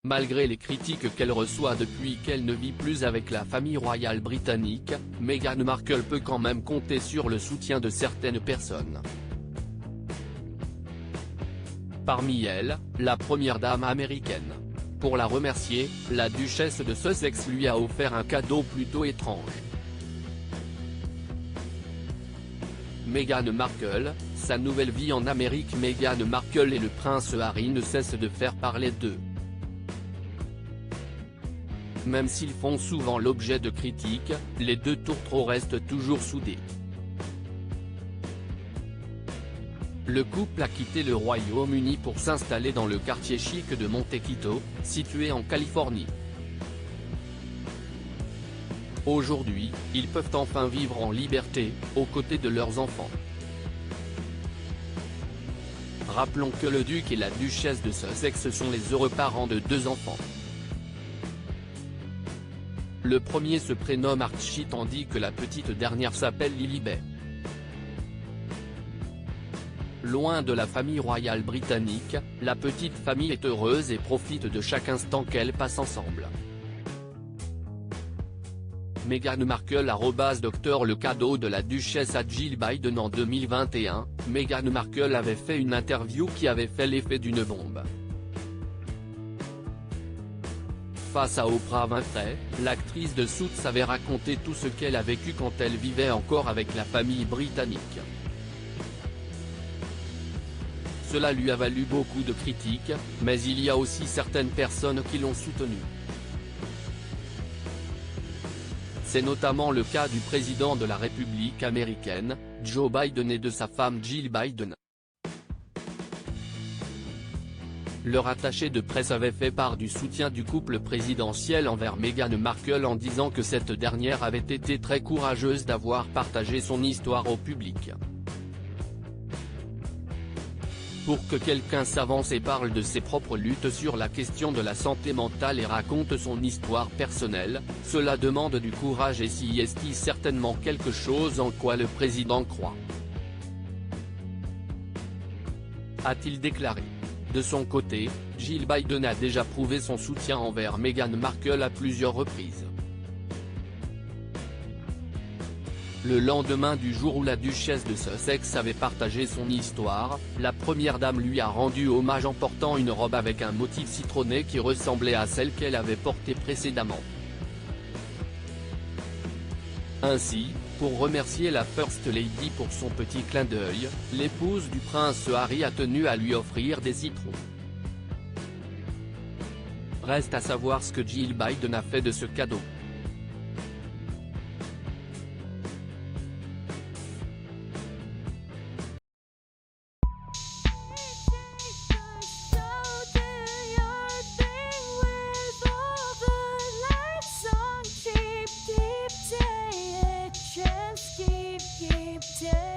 Malgré les critiques qu'elle reçoit depuis qu'elle ne vit plus avec la famille royale britannique, Meghan Markle peut quand même compter sur le soutien de certaines personnes. Parmi elles, la première dame américaine. Pour la remercier, la duchesse de Sussex lui a offert un cadeau plutôt étrange. Meghan Markle, sa nouvelle vie en Amérique. Meghan Markle et le prince Harry ne cessent de faire parler d'eux. Même s'ils font souvent l'objet de critiques, les deux tourtereaux restent toujours soudés. Le couple a quitté le Royaume-Uni pour s'installer dans le quartier chic de Montecito, situé en Californie. Aujourd'hui, ils peuvent enfin vivre en liberté, aux côtés de leurs enfants. Rappelons que le duc et la duchesse de Sussex sont les heureux parents de 2 enfants. Le premier se prénomme Archie tandis que la petite dernière s'appelle Lilibet. Loin de la famille royale britannique, la petite famille est heureuse et profite de chaque instant qu'elle passe ensemble. Meghan Markle @Dr Le cadeau de la duchesse à Jill Biden. En 2021, Meghan Markle avait fait une interview qui avait fait l'effet d'une bombe. Face à Oprah Winfrey, l'actrice de Suits avait raconté tout ce qu'elle a vécu quand elle vivait encore avec la famille britannique. Cela lui a valu beaucoup de critiques, mais il y a aussi certaines personnes qui l'ont soutenue. C'est notamment le cas du président de la République américaine, Joe Biden, et de sa femme Jill Biden. Leur attaché de presse avait fait part du soutien du couple présidentiel envers Meghan Markle en disant que cette dernière avait été très courageuse d'avoir partagé son histoire au public. Pour que quelqu'un s'avance et parle de ses propres luttes sur la question de la santé mentale et raconte son histoire personnelle, cela demande du courage et s'y est certainement quelque chose en quoi le président croit, a-t-il déclaré. De son côté, Jill Biden a déjà prouvé son soutien envers Meghan Markle à plusieurs reprises. Le lendemain du jour où la duchesse de Sussex avait partagé son histoire, la première dame lui a rendu hommage en portant une robe avec un motif citronné qui ressemblait à celle qu'elle avait portée précédemment. Ainsi, pour remercier la First Lady pour son petit clin d'œil, l'épouse du prince Harry a tenu à lui offrir des citrons. Reste à savoir ce que Jill Biden a fait de ce cadeau. Yeah.